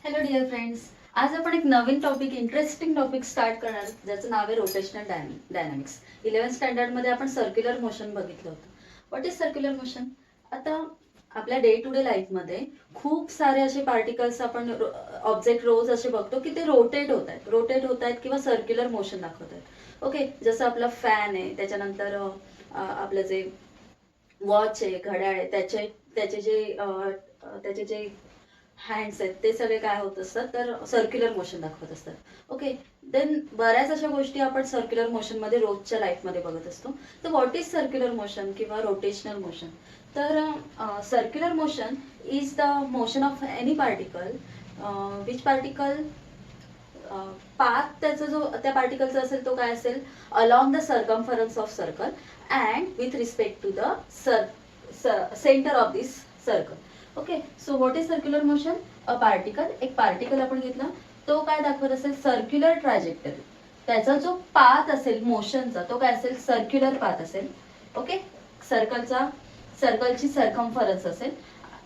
Hello dear friends. आज आपण एक नवीन टॉपिक, इंटरेस्टिंग टॉपिक स्टार्ट करणार ज्याचं नाव आहे रोटेशनल डायनॅमिक्स. 11th स्टँडर्डमध्ये आपण सर्क्युलर मोशन बघितलं होतं. What is circular motion? आता आपल्या डे टू डे लाईफमध्ये खूप सारे असे पार्टिकल्स आपण ऑब्जेक्ट रोज असे बघतो की ते रोटेट होत आहेत किंवा सर्क्युलर मोशन दाखवत आहेत. ओके, जसं आपला फॅन आहे, त्याच्यानंतर आपलं जे वॉच आहे, घड्याळ आहे, त्याचे जे हँड्स आहेत ते सगळे काय होत असतात तर सर्क्युलर मोशन दाखवत असतात. ओके, देन बऱ्याच अशा गोष्टी आपण सर्क्युलर मोशन मध्ये रोजच्या लाईफमध्ये बघत असतो. तर व्हॉट इज सर्क्युलर मोशन किंवा रोटेशनल मोशन? तर circular motion is the motion of any particle which particle path त्याचा जो त्या पार्टिकलचा असेल तो काय असेल, along the circumference of circle and with respect to the centre of this circle. Okay, so what is circular motion? A particle, एक particle आपण घेतला, तो काय दाखवत असेल, सर्क्युलर ट्रॅजेक्टरी. त्याचा जो पाथ असेल मोशनचा तो काय असेल, सर्क्युलर पाथ असेल. ओके, सर्कलची सर्कम्फरन्स असेल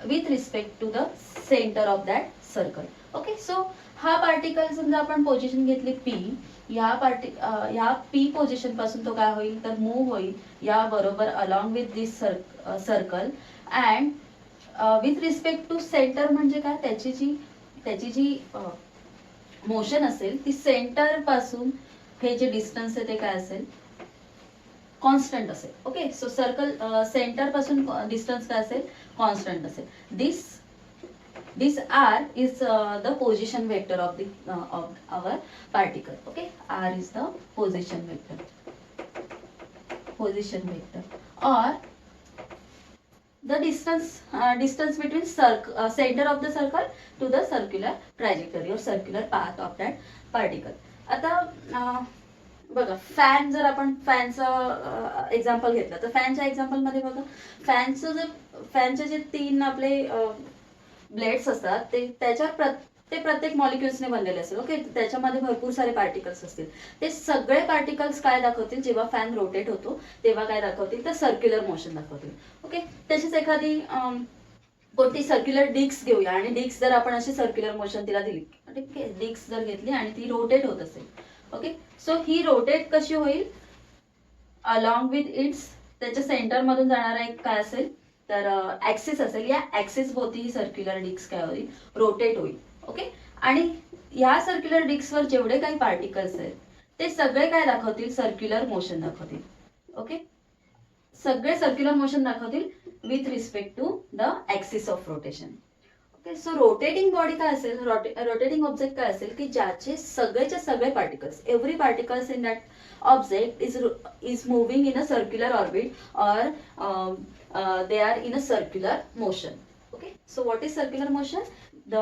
with respect to the centre of that circle. Okay, so हा पार्टिकल समजा आपण पोझिशन घेतली पी, ह्या पी पोझिशन पासून तो काय होईल तर मूव्ह होईल या बरोबर along with this circle and with respect to centre. म्हणजे काय, त्याची जी मोशन असेल ती सेंटर पासून हे जे डिस्टन्स आहे ते काय असेल, कॉन्स्टंट असेल. ओके, सो सर्कल सेंटर पासून डिस्टन्स काय असेल, कॉन्स्टंट असेल. दिस r is the position vector of our particle. Okay, r is the position vector or the distance between center of the circle to the circular trajectory or circular path of that particle. आता बघा, fan, जर आपण फॅनचं example घेतलं तर फॅनच्या example मध्ये बघा, फॅनचे जे तीन आपले ब्लेड्स असतात ते प्रत्येक मॉलिक्युल्सने बनलेले असेल. ओके, त्याच्यामध्ये भरपूर सारे पार्टिकल्स असतील. ते सगळे पार्टिकल्स काय दाखवतील, जेव्हा फॅन रोटेट होतो तेव्हा काय दाखवतील तर सर्क्युलर मोशन दाखवतील. ओके, तशीच एखादी कोणती सर्क्युलर डिस्क घेऊया आणि डिस्क जर आपण अशी सर्क्युलर मोशन तिला दिली, ठीक आहे, डिस्क जर घेतली आणि ती रोटेट होत असेल. ओके, सो ही रोटेट कशी होईल, अलॉंग विथ इट्स, त्याच्या सेंटर मधून जाणारा एक काय असेल तर ऍक्सिस असेल. या ऍक्सिस भोवती ही सर्क्युलर डिस्क काय होईल, रोटेट होईल. ओके, आणि या सर्क्युलर डिस्कवर जेवढे काही पार्टिकल्स आहेत ते सगळे काय दाखवतील, सर्क्युलर मोशन दाखवतील. ओके, सगळे सर्क्युलर मोशन दाखवतील with respect to the axis of rotation. Okay, so rotating body काय असेल, रोटेटिंग ऑब्जेक्ट काय असेल की ज्याचे सगळेचे सगळे particles, every particles in that object is moving in a circular orbit और they are in a circular motion. Okay, so what is circular motion? The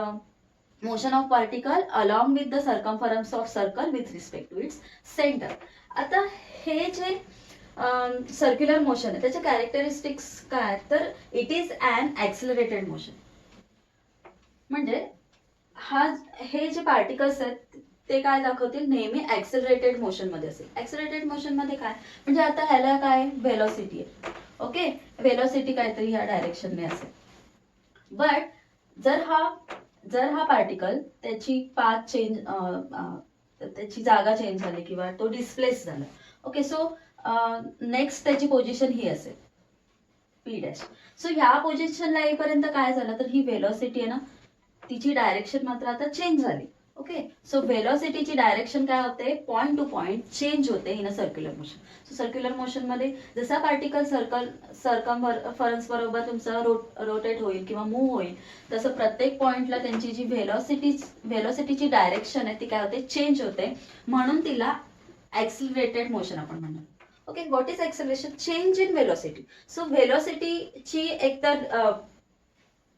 motion of particle along with the circumference of circle with respect to its center. आता हे जे circular motion आहे त्याचे characteristics काय तर it is unaccelerated motion. म्हणजे हे जे पार्टिकल्स आहेत ते काय दाखवतील, नेहमी ऍक्सिलरेटेड मोशन मध्ये असेल. ऍक्सिलरेटेड मोशन मध्ये काय म्हणजे आता ह्याला काय व्हेलॉसिटी आहे. ओके, व्हेलॉसिटी काहीतरी ह्या डायरेक्शनने असेल. बट जर हा पार्टिकल त्याची पाथ चेंज, त्याची जागा चेंज झाली किंवा तो डिस्प्लेस झाला. ओके, सो नेक्स्ट त्याची पोझिशन ही असेल पी डॅश. सो ह्या पोझिशनला येईपर्यंत काय झालं तर ही व्हेलॉसिटी आहे ना, तिची डायरेक्शन मात्र आता चेंज झाली. ओके, सो व्हेलॉसिटीची डायरेक्शन काय होते, पॉइंट टू पॉइंट चेंज होते in a circular motion. So circular motion मध्ये जसा पार्टिकल सर्कम्फरन्स बरोबर तुमचा रोटेट होईल किंवा मूव्ह होईल तसं प्रत्येक पॉइंटला त्यांची जी व्हेलॉसिटीची डायरेक्शन आहे ती काय होते, चेंज होते. म्हणून तिला ऍक्सिलरेटेड मोशन आपण म्हणणार. Okay, what is acceleration? Change in velocity. So व्हेलॉसिटीची एकतर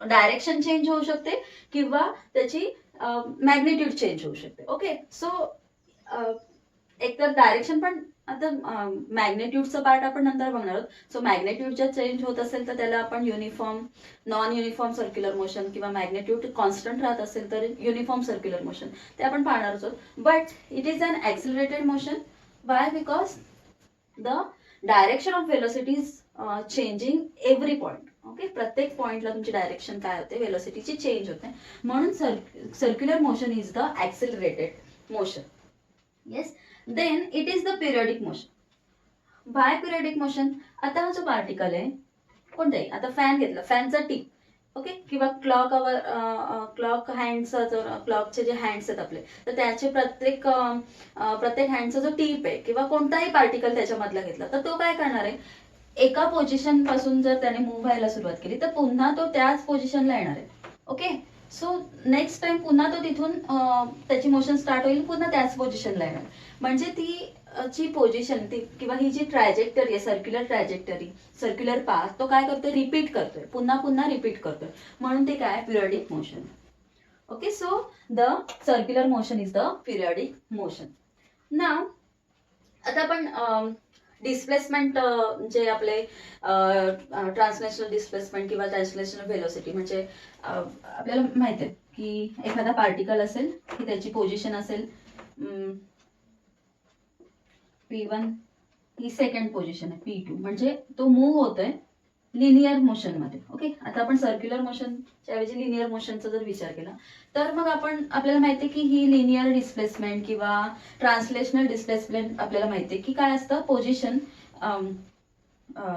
डायरेक्शन चेंज होऊ शकते किंवा त्याची मॅग्निट्यूड चेंज होऊ शकते. ओके, सो एकतर डायरेक्शन पण, आता मॅग्निट्यूडचं पार्ट आपण नंतर बघणार आहोत. सो मॅग्निट्यूड जर चेंज होत असेल तर त्याला आपण नॉन युनिफॉर्म सर्क्युलर मोशन किंवा मॅग्निट्यूड कॉन्स्टंट राहत असेल तर युनिफॉर्म सर्क्युलर मोशन ते आपण पाहणारच आहोत. But it is unaccelerated motion. Why? Because the direction of velocity is changing every point. Okay, प्रत्येक पॉइंटला तुमची डायरेक्शन काय होते, वेलोसिटीची चेंज होते, म्हणून circular motion is the accelerated motion. Yes. Then it is the periodic motion. By periodic motion, आता हा जो पार्टिकल आहे कोणताही, आता फॅन घेतला, फॅनचा टिप, ओके, किंवा क्लॉक हँडचा जो क्लॉकचे जे हँड्स आहेत आपले, तर त्याचे प्रत्येक हँडचा जो टीप आहे किंवा कोणताही पार्टिकल त्याच्यामधला घेतला, तर तो काय करणार आहे, एका पोझिशन पासून जर त्याने मूव्ह व्हायला सुरुवात केली तर पुन्हा तो त्याच पोझिशनला येणार आहे. ओके, सो नेक्स्ट टाइम पुन्हा तो तिथून त्याची मोशन स्टार्ट होईल, पुन्हा त्याच पोझिशनला येणार. म्हणजे ती ची पोझिशन ती किंवा ही जी ट्रॅजेक्टरी आहे, सर्क्युलर ट्रॅजेक्टरी, सर्क्युलर पाथ, तो काय करतोय, रिपीट करतोय, पुन्हा पुन्हा रिपीट करतोय, म्हणून ते काय, periodic motion. Okay, so the circular motion is the periodic motion. नाव आता आपण डिस्प्लेसमेंट जे आपले ट्रान्सलेशनल डिस्प्लेसमेंट किंवा ट्रान्सलेशनल व्हेलोसिटी, म्हणजे आपल्याला माहिती आहे की एखादा पार्टिकल असेल की त्याची पोझिशन असेल P1, ही सेकंड पोझिशन आहे P2, म्हणजे तो मूव्ह होतोय लिनियर मोशन मध्ये. ओके, आता आपण सर्क्युलर मोशनच्या ऐवजी लिनियर मोशनचा जर विचार केला तर मग आपल्याला माहिती आहे की ही लिनियर डिस्प्लेसमेंट किंवा ट्रान्सलेशनल डिस्प्लेसमेंट, आपल्याला माहिती आहे की काय असतं, पोझिशन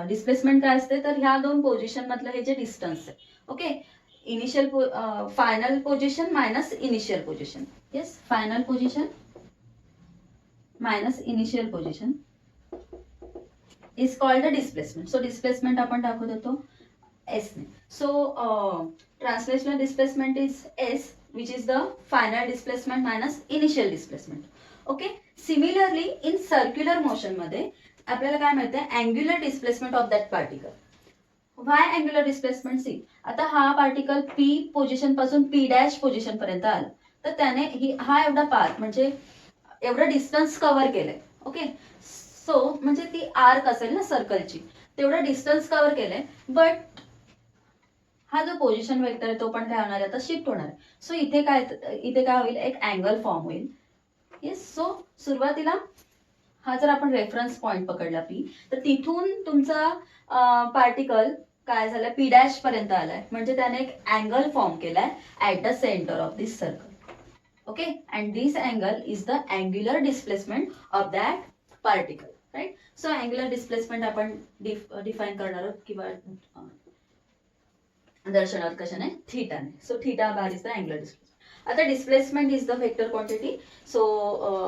डिस्प्लेसमेंट काय असते, तर ह्या दोन पोझिशन मधलं हे जे डिस्टन्स आहे, okay, initial final position minus initial position. Yes, final position minus initial position is called the displacement. So displacement आपण दाखवत होतो एस ने. So translational displacement is S, which is the final displacement minus initial displacement. Okay, similarly in circular motion मध्ये आपल्याला काय मिळते, angular displacement of that particle. Why angular displacement? See, आता हा पार्टिकल पी पोझिशन पासून P dash position पर्यंत आला, तर त्याने हा एवढा पाथ म्हणजे एवढं डिस्टन्स कव्हर केलंय. ओके, सो म्हणजे ती आर्क असेल ना सर्कलची, तेवढं डिस्टन्स कव्हर केलंय, बट हा जो पोझिशन वेक्टर आहे तो पण काय होणार आहे, आता शिफ्ट होणार आहे. सो इथे काय होईल, एक अँगल फॉर्म होईल. येस, सो सुरुवातीला हा जर आपण रेफरन्स पॉइंट पकडला पी, तर तिथून तुमचा पार्टिकल काय झालं, पी डॅश पर्यंत आलाय, म्हणजे त्याने एक अँगल फॉर्म केलाय at the centre of this circle. Okay, and this angle is the angular displacement of that particle, right. So angular displacement आपण डिफाईन करणार आहोत किंवा दर्शवणार कशाने, थीटाने. So theta bar is the angular displacement. आता displacement is the vector quantity. So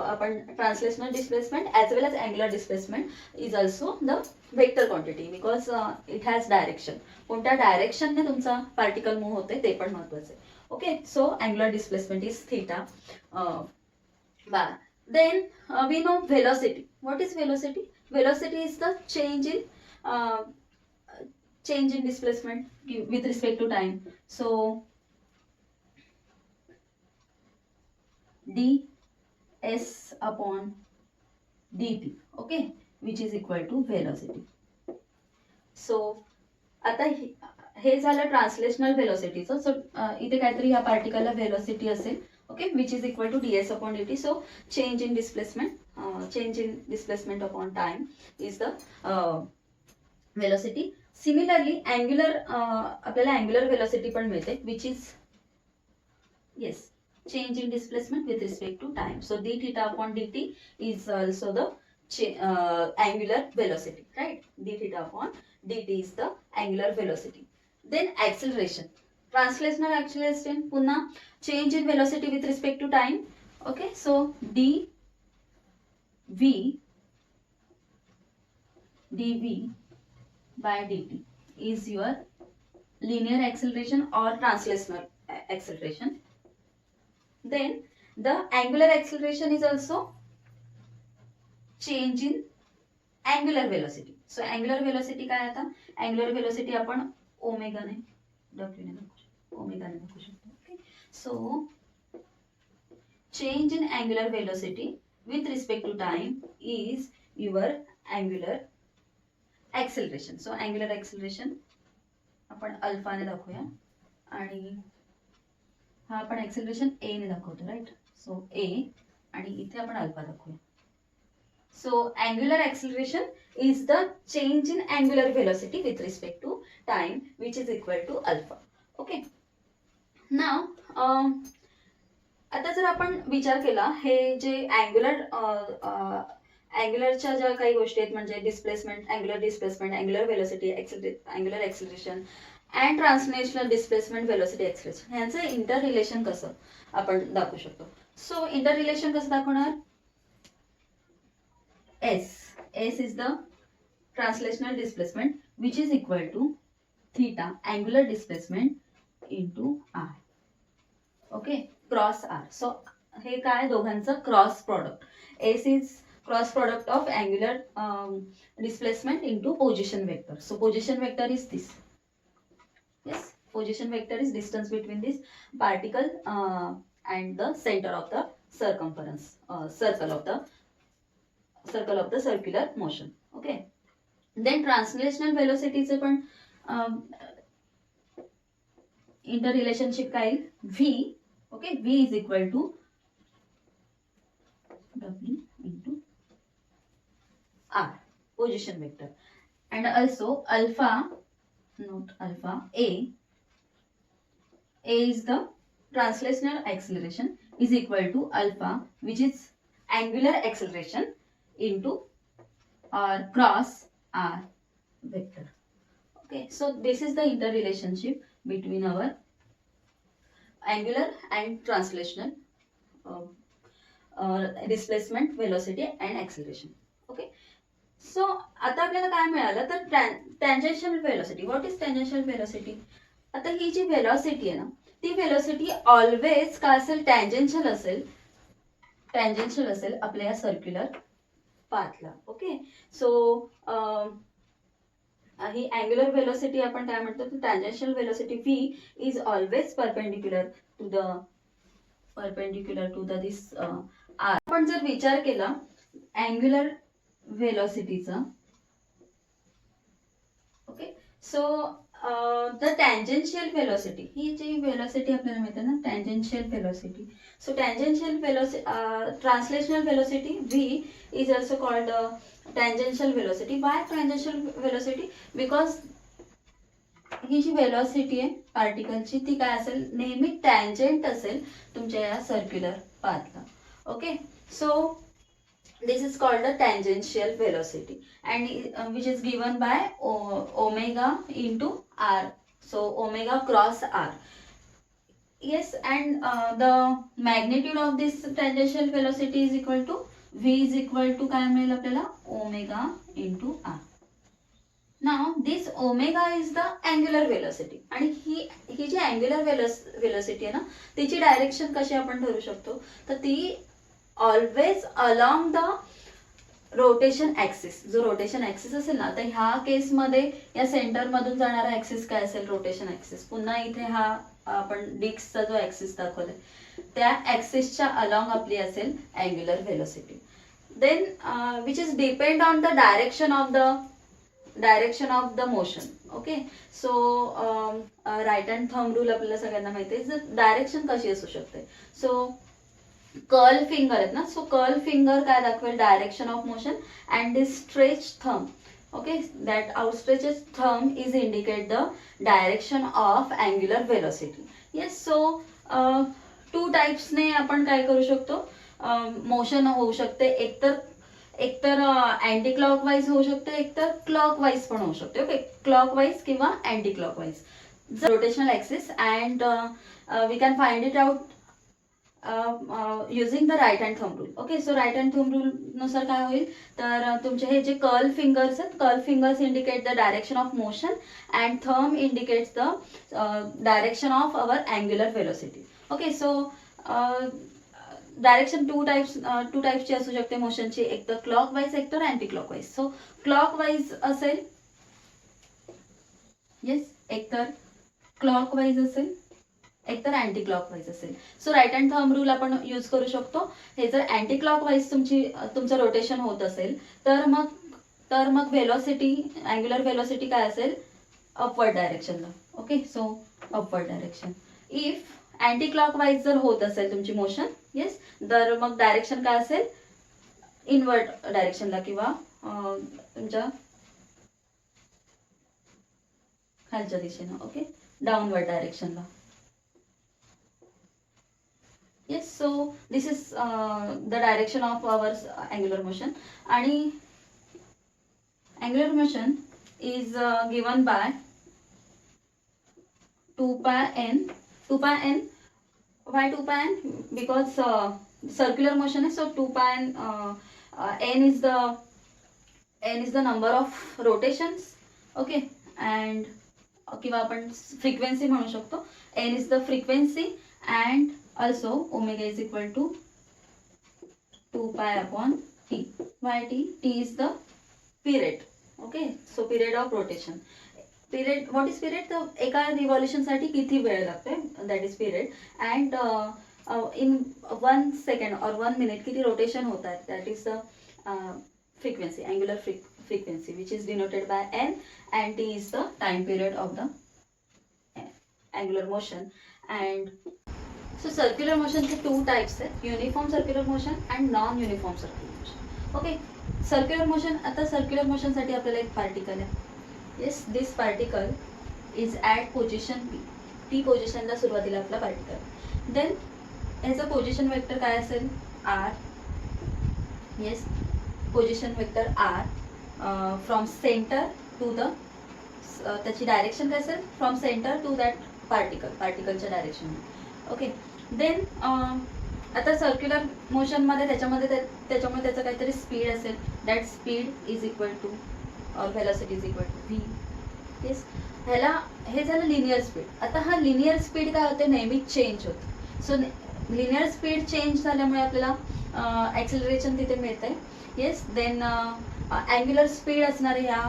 आपण translational displacement as well as angular displacement is also the vector quantity, because it has direction. कोणत्या डायरेक्शनने तुमचा पार्टिकल मूव्ह होते ते पण महत्वाचं आहे. Okay, so angular displacement is theta bar. Then we know velocity. What is velocity? Velocity is the change in displacement with respect to time. So ds upon dt, okay, which is equal to velocity. So आता हे झालं translational व्हेलोसिटीचं. So इथे काहीतरी ह्या पार्टिकलला velocity असेल, okay, which is equal to ds upon dt. So change in displacement upon time is the velocity. Similarly angular आपल्याला angular velocity पण मिळते, which is yes change in displacement with respect to time. So d theta upon dt is also the angular velocity, right? d theta upon dt is the angular velocity. Then acceleration, translational acceleration, पुन्हा change in velocity with respect to time. Okay, so dv by dt is your linear acceleration or translational acceleration. Then the angular acceleration is also change in angular velocity. So angular velocity काय आता, angular velocity आपण ओमेगाने डब्ल्यूने ओमेगाने दाखवू शकतो. Okay, so change in angular velocity with respect to time is your angular acceleration. So angular acceleration आपण अल्फाने दाखवूया आणि हा आपण ऍक्सेलरेशन ए ने दाखवतो, राईट. सो ए आणि इथे आपण alpha दाखवूया. So angular acceleration is the change in angular velocity with respect to time, which is equal to alpha. Okay. Now, आता जर आपण विचार केला हे जे अँग्युलरच्या ज्या काही गोष्टी आहेत म्हणजे displacement, angular velocity, angular acceleration and translational displacement velocity acceleration ह्यांचं इंटर रिलेशन कसं आपण दाखवू शकतो. सो इंटर रिलेशन कसं दाखवणार. S is the translational displacement which is equal to theta angular displacement into r. Okay, cross r. So हे काय दोघांचं cross product. S is cross product of angular displacement into position vector. So position vector is this. Yes, position vector is distance between this particle and the center of the circumference, circle of the circular motion. Okay, then translational velocity चे पण interrelationship काय येईल. V, okay, V is equal to W into R, position vector, and also alpha, not alpha, A is the translational acceleration is equal to alpha, which is angular acceleration into or cross r vector. Okay, so this is the interrelationship between our angular and translational displacement, velocity and acceleration. Okay, so आता आपल्याला काय मिळालं तर tangential velocity. What is tangential velocity? आता ही जी velocity आहे ना ती velocity always काय असेल, टँजेन्शियल असेल आपल्या या सर्क्युलर पाथला. ओके, सो ही अँग्युलर वेलोसिटी आपण काय म्हणतो तर tangential velocity V is always perpendicular to the this R. आपण जर विचार केला अँग्युलर वेलोसिटीचा, okay, so the tangential velocity, ही जी वेलोसिटी आपल्याला मिळते ना tangential velocity, so tangential velocity, translational velocity V is also called tangential velocity. Why tangential velocity? Because ही जी वेलोसिटी आहे पार्टिकलची ती काय असेल, नेहमी टँजेंट असेल तुमच्या या सर्क्युलर पाथला. Okay, so this is called the tangential velocity and which is given by omega into r. So omega cross r. Yes, and the magnitude of this tangential velocity is equal to V is equal to काय मिळेल आपल्याला omega into r. Now this omega is the angular velocity आणि ही जी angular velocity आहे ना तिची direction कशी आपण ठरवू शकतो तर ती always along the rotation axis. जो रोटेशन ऍक्सिस असेल ना तर ह्या केसमध्ये या सेंटर मधून जाणारा ऍक्सिस काय असेल, रोटेशन ऍक्सिस. पुन्हा इथे हा आपण डिस्कचा जो ऍक्सिस दाखवलाय त्या ऍक्सिसच्या अलॉंग आपली असेल angular velocity. Then which is depend on the direction of the motion. Okay, so right hand thumb rule आपल्याला सगळ्यांना माहिती आहे. जर डायरेक्शन कशी असू शकते, सो कर्ल फिंगर आहेत ना, सो कर्ल फिंगर काय दाखवेल, direction of motion, and this stretch thumb, okay, that outstretched thumb is indicate the direction of angular velocity. Yes, so two टाइप्सने आपण काय करू शकतो, मोशन होऊ शकते. एकतर अँटी क्लॉकवाईज होऊ शकते, एकतर क्लॉकवाईज पण होऊ शकते. ओके, क्लॉकवाईज किंवा anti clockwise. Rotational axis and we can find it out using the right hand thumb rule. Okay, so right hand thumb rule नुसार काय होईल तर तुमचे हे जे कर्ल फिंगर्स आहेत, curl fingers indicate the direction of motion and thumb indicates the direction of our angular velocity. Okay, so direction two टाइप्सची असू शकते मोशनची, एक तर क्लॉकवाईज एक तर अँटी क्लॉकवाईज. सो क्लॉकवाईज असेल, येस, एक तर क्लॉकवाईज असेल एकतर अँटी क्लॉकवाईज असेल. So right hand thumb rule आपण यूज करू शकतो. हे जर अँटी क्लॉकवाईज तुमचं रोटेशन होत असेल तर मग व्हेलोसिटी, अँग्युलर व्हेलोसिटी काय असेल, अपवर्ड डायरेक्शनला. Okay, so upward direction. If anti clockwise जर होत असेल तुमची मोशन, येस, तर मग डायरेक्शन काय असेल, इनवर्ट डायरेक्शनला किंवा तुमच्या खालच्या दिशेनं, ओके, डाऊनवर्ड डायरेक्शनला. Yes, so this is the direction of our angular motion. आणि angular motion is given by 2 pi n. 2 pi n. Why 2 pi n? Because circular motion is, so 2 pi n. N is the number of rotations, okay, and किंवा आपण frequency म्हणू शकतो. N is the frequency and also omega is equal to 2 pi upon t. Why t? T is the period. Okay, so period of rotation. Period, what is period? तर एका revolution साठी किती वेळ लागते, that is period. And in 1 second or 1 minute किती rotation होत आहेत, that is the frequency, angular frequency, which is denoted by N, and T is the time period of the angular motion. And so circular मोशनचे 2 types आहेत, uniform circular motion and non uniform circular motion. Okay, circular motion, आता circular मोशनसाठी आपल्याला एक particle आहे. Yes, this particle is at position P. P पोझिशनला सुरुवातीला आपला पार्टिकल. देन ह्याचं पोझिशन वेक्टर काय असेल, R. Yes, position vector R from centre to the, त्याची डायरेक्शन काय असेल, फ्रॉम सेंटर टू दॅट पार्टिकलच्या डायरेक्शन. ओके, देन आता सर्क्युलर मोशनमध्ये त्याच्यामुळे त्याचं काहीतरी स्पीड असेल, that speed is equal to or velocity is equal to V. Yes, ह्याला हे झालं लिनियर स्पीड. आता हा लिनियर स्पीड काय होते, नेहमी चेंज होते. सो लिनियर स्पीड चेंज झाल्यामुळे आपल्याला ॲक्सिलरेशन तिथे मिळते. येस, देन अँग्युलर स्पीड असणारे ह्या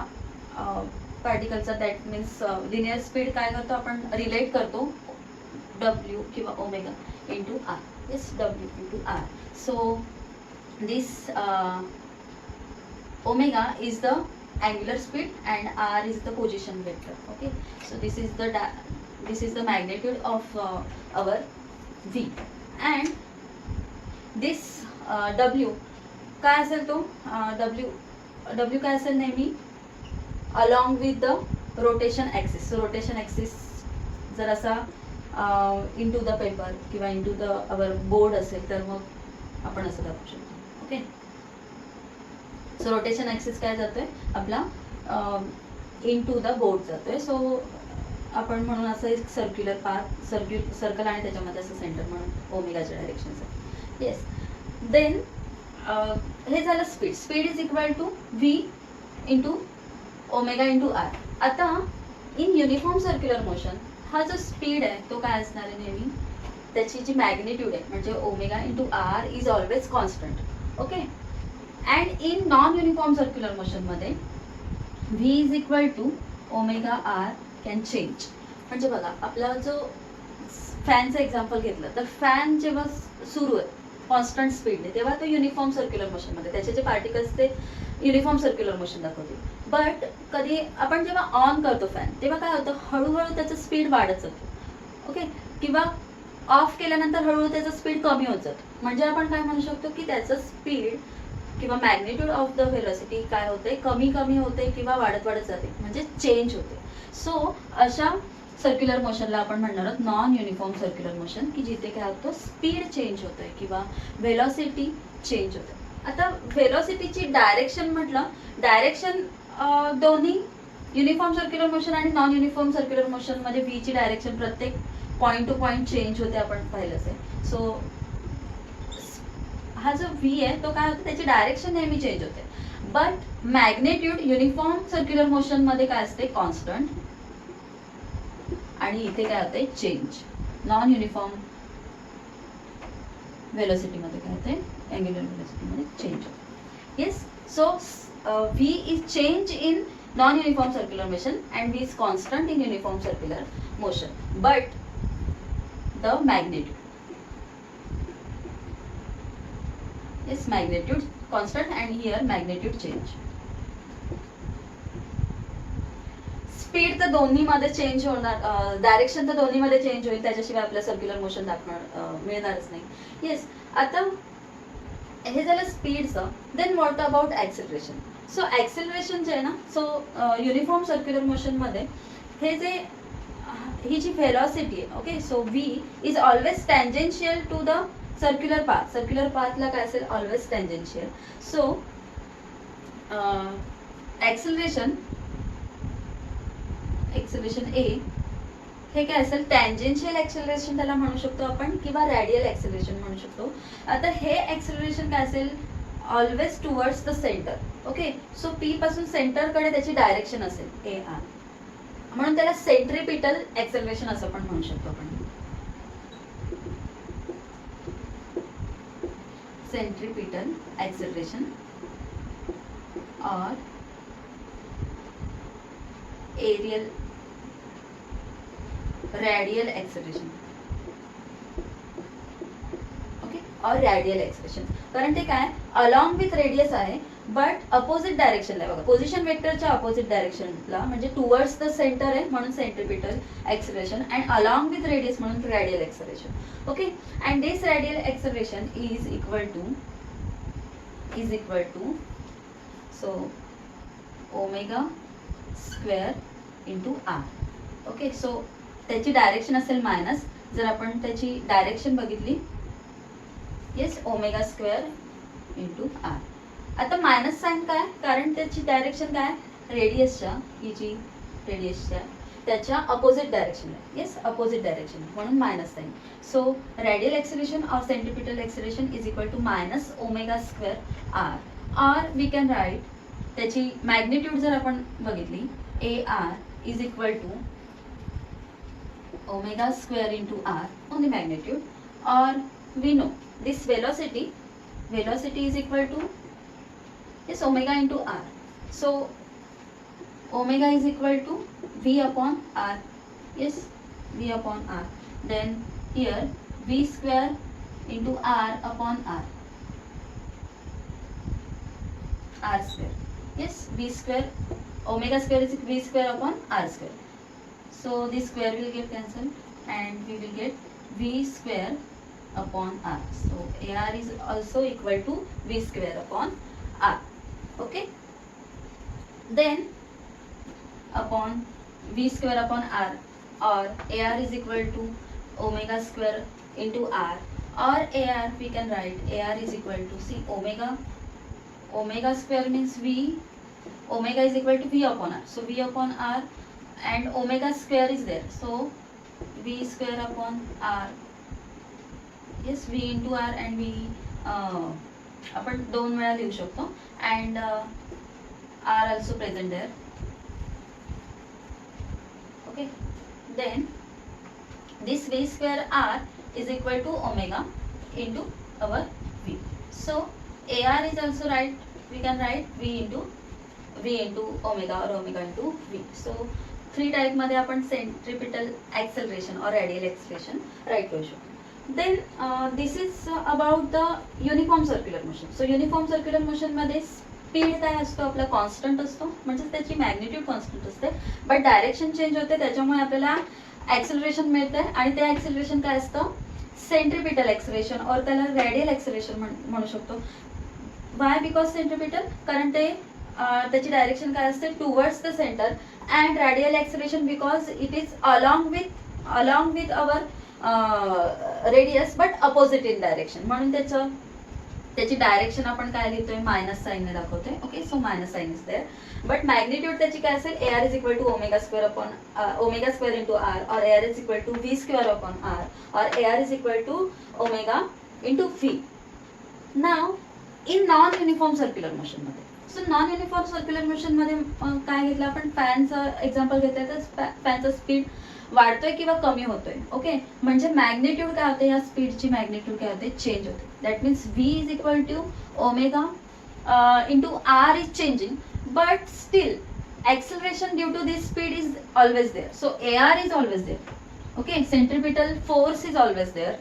पार्टिकलचा, दॅट मीन्स लिनियर स्पीड काय करतो आपण, रिलेट करतो W किंवा omega into R. Yes, W into R. So this omega is the angular speed and r is the position vector. Okay, so this is the magnitude of our v, and this w काय असेल, तो w काय असेल नेहमी along with the rotation axis. So rotation axis जर असा into the paper किंवा into the our board असेल तर मग आपण असं दाखवू शकतो. ओके, सो रोटेशन ॲक्सिस काय जातोय आपला, इन टू द बोर्ड जातोय. सो आपण म्हणून असं एक सर्क्युलर पाथ, सर्कल आणि त्याच्यामध्ये असं सेंटर म्हणून ओमेगाच्या डायरेक्शनचं. येस, देन हे झालं speed. Speed is equal to V into omega into R. आता इन युनिफॉर्म सर्क्युलर मोशन हा जो स्पीड आहे तो काय असणार आहे, नेहमी त्याची जी मॅग्निट्यूड आहे म्हणजे omega into R is always constant. Okay, and in non uniform circular motion मध्ये V is equal to omega R can change. म्हणजे बघा, आपला जो फॅनचं एक्झाम्पल घेतलं तर फॅन जेव्हा सुरू आहे कॉन्स्टंट स्पीडने, तेव्हा तो युनिफॉर्म सर्क्युलर मोशनमध्ये, त्याचे जे पार्टिकल्स ते युनिफॉर्म सर्क्युलर मोशन दाखवते. बट कधी आपण जेव्हा ऑन करतो फॅन, तेव्हा काय होतं, हळूहळू त्याचं स्पीड वाढत जातो. ओके, किंवा ऑफ केल्यानंतर हळूहळू त्याचं स्पीड कमी होत जातं. म्हणजे आपण काय म्हणू शकतो की त्याचं स्पीड किंवा मॅग्निट्यूड ऑफ द व्हेलॉसिटी काय होते, कमी होते किंवा वाढत जाते, म्हणजे चेंज होते. सो अशा सर्क्युलर मोशनला आपण म्हणणार आहोत नॉन युनिफॉर्म सर्क्युलर मोशन, की जिथे काय होतं, स्पीड चेंज होते किंवा व्हेलॉसिटी चेंज होते. आता व्हेलॉसिटीची डायरेक्शन म्हटलं, डायरेक्शन दोन्ही युनिफॉर्म सर्क्युलर मोशन आणि नॉन युनिफॉर्म सर्क्युलर मोशन मध्ये व्ही ची डायरेक्शन प्रत्येक पॉइंट टू पॉइंट चेंज होते, आपण पाहिलंच आहे. सो हा जो व्ही आहे तो काय होतो, त्याची डायरेक्शन नेहमी चेंज होते. But magnitude uniform circular motion मध्ये काय असते, कॉन्स्टंट, आणि इथे काय होते, चेंज. नॉन युनिफॉर्म व्हेलॉसिटी मध्ये काय होते, अँग्युलर व्हेलॉसिटी मध्ये चेंज होते. Yes, so V is change in non uniform circular motion and V is constant in uniform circular motion. But the magnitude, yes, magnitude constant and here magnitude change. Speed तर दोन्ही मध्ये change होणार, direction तर दोन्ही मध्ये change होईल, त्याच्याशिवाय आपल्याला सर्क्युलर मोशन दाखवणार मिळणारच नाही. येस, आता हे झालं स्पीडचं. Then what about acceleration. So acceleration जे आहे ना, सो युनिफॉर्म सर्क्युलर मोशनमध्ये हे जे ही जी व्हेलॉसिटी आहे, okay, so V is always tangential to the circular path. Circular पाथला काय असेल, always tangential. So acceleration A हे काय असेल, टँजेन्शियल ॲक्सेलरेशन त्याला म्हणू शकतो आपण, किंवा रॅडियल ॲक्सेलरेशन म्हणू शकतो. आता हे ॲक्सेलरेशन काय असेल, always towards the centre. Okay, so P पासून सेंटरकडे त्याची डायरेक्शन असेल ए आर, म्हणून त्याला सेंट्रिपिटल ॲक्सेलरेशन असं पण म्हणू शकतो आपण. सेंट्रिपिटल ॲक्सेलरेशन और एरियल रॅडियल ॲक्सेलरेशन. ओके, और रॅडियल ॲक्सेलरेशन, कारण ते काय अलॉंग विथ रेडियस आहे, बट अपोजिट डायरेक्शनला आहे. बघा, पोझिशन वेक्टरच्या अपोजिट डायरेक्शनला, म्हणजे टुवर्ड्स द सेंटर आहे म्हणून centripetal acceleration, and along with radius म्हणून radial acceleration. Okay, and this radial acceleration is equal to so omega square into R. Okay, so त्याची direction असेल minus. जर आपण त्याची डायरेक्शन बघितली, yes, omega square into R. आता minus sign काय, कारण त्याची डायरेक्शन काय, रेडियसच्या, ही जी रेडियसच्या त्याच्या अपोजिट डायरेक्शन आहे. येस, अपोजिट डायरेक्शन, म्हणून minus sign. So radial acceleration or centripetal acceleration is equal to minus omega square R. Or we can write, त्याची मॅग्निट्यूड जर आपण बघितली, A R is equal to omega square into r, only magnitude, or we know this velocity is equal to, yes, omega into r. So omega is equal to v upon r. Yes, v upon r. Then here v square into r upon r square. Yes, v square, omega square is v square upon r square. So this square will get cancelled and we will get v square upon r. So AR is also equal to v square upon r. Okay. Then upon v square upon r, or AR is equal to omega square into r, or AR we can write AR is equal to, see, omega square means v, omega is equal to v upon r. So v upon r and omega square is there, so v square upon r. Yes, v into r and v आपण दोन वेळा लिहू शकतो, and r also present there. Okay, then this v square r is equal to omega into our v. So AR is also right, we can write v into omega or omega into v. So three type मध्ये आपण centripetal acceleration और radial acceleration write करू शकतो. Then this is about the uniform circular motion. So uniform circular motion मध्ये speed काय असतो, आपला constant असतो, म्हणजे त्याची मॅग्निट्यूड कॉन्स्टंट असते, बट डायरेक्शन चेंज होते, त्याच्यामुळे आपल्याला ॲक्सेलरेशन मिळते, आणि ते ॲक्सेलरेशन काय असतं, सेंट्रिपिटल ॲक्सेलरेशन, और त्याला रॅडियल ॲक्सेलरेशन म्हणू शकतो. वाय, बिकॉज सेंट्रिपिटल, कारण ते त्याची डायरेक्शन काय असते, towards the centre, and radial acceleration because it is along with our radius but opposite in direction, म्हणून त्याची डायरेक्शन आपण काय लिहितोय, मायनस साइन ने दाखवतोय. Okay, so minus sign is there, but magnitude त्याची काय असेल, AR is equal to omega square upon omega square into R, or AR is equal to v square upon r, or AR is equal to omega into v. Now in non uniform circular motion मध्ये, so non uniform circular motion मध्ये काय घेतलं आपण, फॅनचं example घेतलं, तर फॅनचा speed वाढतोय किंवा कमी होतोय. ओके, म्हणजे मॅग्निट्यूड काय होते, या स्पीडची मॅग्निट्यूड काय होते, चेंज होते. That means v is equal to omega into R is changing, but still acceleration due to this speed is always there. So AR is always there. Okay, centripetal force is always there.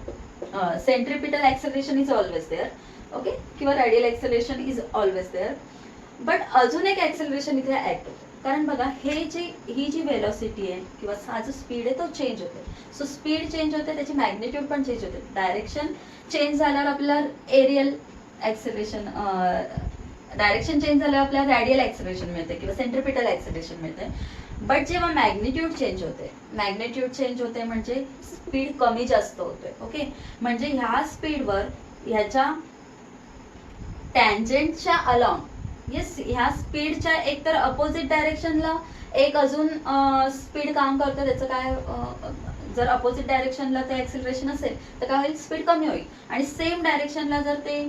Centripetal acceleration is always there. Okay, किंवा radial acceleration is always there. But अजून एक acceleration इथे act होतं, कारण बघा ही जी velocity आहे किंवा हा जो स्पीड आहे तो चेंज होते. सो स्पीड चेंज होते, त्याची मॅग्निट्यूड पण चेंज होते. डायरेक्शन चेंज झाल्यावर आपल्याला एरियल ऍक्सेलरेशन डायरेक्शन चेंज झाल्यावर आपल्याला रॅडियल ऍक्सेलरेशन मिळते किंवा सेंट्रिपिटल ऍक्सेलरेशन मिळते. बट जेव्हा मॅग्निट्यूड चेंज होते म्हणजे स्पीड कमी जास्त होतोय. ओके, म्हणजे ह्या स्पीडवर ह्याच्या टँजेंटच्या अलॉंग, येस, ह्या स्पीडच्या एकतर अपोजिट डायरेक्शनला एक अजून स्पीड काम करतं. त्याचं काय, जर अपोजिट डायरेक्शनला ते ऍक्सेलरेशन असेल तर काय होईल, स्पीड कमी होईल. आणि सेम डायरेक्शनला जर ते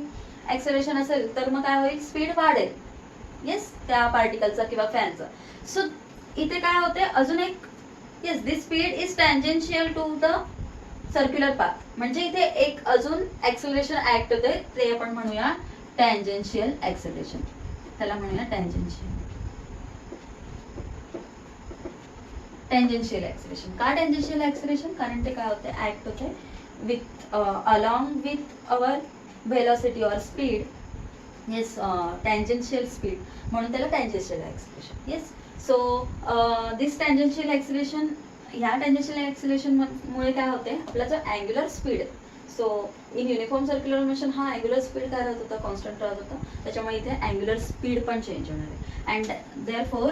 ऍक्सेलरेशन असेल तर मग काय होईल, स्पीड वाढेल. येस, त्या पार्टिकलचा किंवा फॅनचा. सो इथे काय होते, अजून एक, yes, this speed is tangential to the circular path. म्हणजे इथे एक अजून ऍक्सेलरेशन ऍक्ट होते, ते आपण म्हणूया टँजेन्शियल ऍक्सेलरेशन. त्याला म्हणूया टँजेन्शियल ऍक्सेलरेशन. का टँजेन्शियल ऍक्सेलरेशन? कारण ते काय होते, ऍक्ट होते with along with our velocity or speed. Yes, tangential speed, म्हणून त्याला tangential acceleration. Yes, so this tangential acceleration, ह्या टँजेन्शियल ऍक्सेलरेशन मुळे काय होते, आपला जो अँग्युलर स्पीड आहे, so in uniform circular motion हा अँग्युलर स्पीड काय राहत होता, कॉन्स्टंट राहत होता. त्याच्यामुळे इथे अँग्युलर स्पीड पण चेंज होणार आहे. And therefore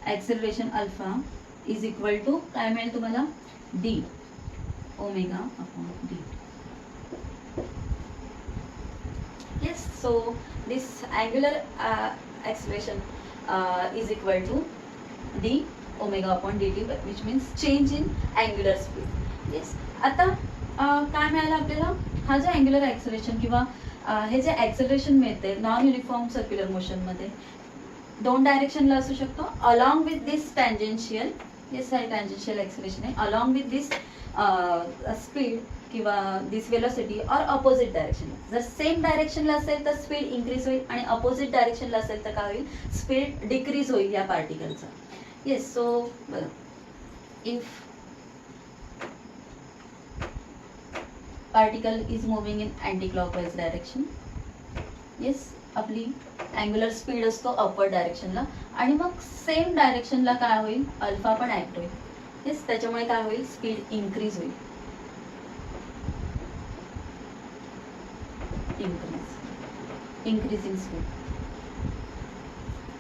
acceleration alpha is equal to काय मिळेल तुम्हाला, D omega upon D. Yes, so this angular acceleration is equal to d omega upon dt, which means change in angular speed. Yes, आता काय मिळालं आपल्याला, हा जो अँग्युलर ऍक्सेलरेशन किंवा हे जे ऍक्सेलरेशन मिळते नॉन युनिफॉर्म सर्क्युलर मोशन मध्ये दोन डायरेक्शनला असू शकतो. Along with this tangential, yes, हा टँजेन्शियल ऍक्सेलरेशन आहे, अलॉंग विथ दिस स्पीड किंवा दिस वेलोसिटी और अपोजिट डायरेक्शन. जर सेम डायरेक्शनला असेल तर स्पीड इन्क्रीज होईल आणि अपोजिट डायरेक्शनला असेल तर काय होईल, स्पीड डिक्रीज होईल या पार्टिकलचा. येस, सो बघा, if particle is moving in anti clockwise direction, yes, आपली अँग्युलर स्पीड असतो अपवर्ड डायरेक्शनला आणि मग सेम डायरेक्शनला काय होईल, अल्फा पण ऍक्ट होईल. येस, त्याच्यामुळे काय होईल, स्पीड इन्क्रीज होईल. increasing speed.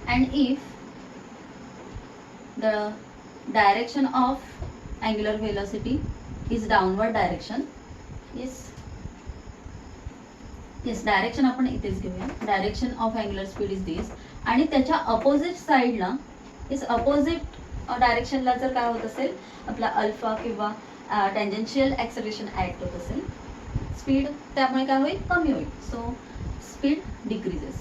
And if the direction of angular velocity is downward direction, yes, direction आपण इथेच घेऊया. Direction of angular speed is this आणि त्याच्या अपोजिट साइडला, येस, अपोजिट डायरेक्शनला जर काय होत असेल, आपला अल्फा किंवा टँजेन्शियल ऍक्सेलरेशन ऍक्ट होत असेल, स्पीड त्यामुळे काय होईल, कमी होईल. So speed decreases.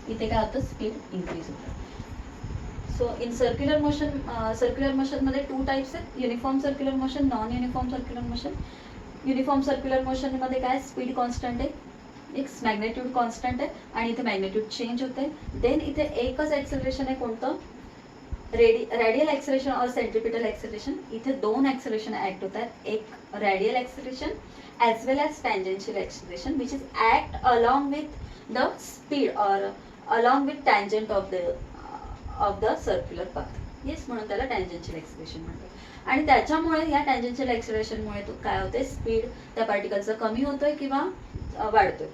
इथे काय होतं, स्पीड इन्क्रीज होतं. सो इन सर्क्युलर मोशन मध्ये टू टाइप्स आहेत, uniform circular motion, non uniform circular motion. Uniform circular motion मध्ये काय, स्पीड कॉन्स्टंट आहे, एक मॅग्नेट्यूड कॉन्स्टंट आहे आणि इथे मॅग्नेट्यूड चेंज होते. देन इथे एकच ऍक्सेलरेशन आहे, कोणतं, रेडियल ऍक्सेलरेशन और सेंट्रिपिटल ऍक्सेलरेशन. इथे दोन ऍक्सेलरेशन ऍक्ट होतात, एक radial acceleration as well as tangential acceleration which is act along with the speed or along with tangent of the circular path. Yes, म्हणून त्याला tangential acceleration म्हणतात. आणि त्याच्यामुळे या tangential acceleration मुळे काय होते, स्पीड त्या पार्टिकलचा कमी होतोय किंवा वाढतोय.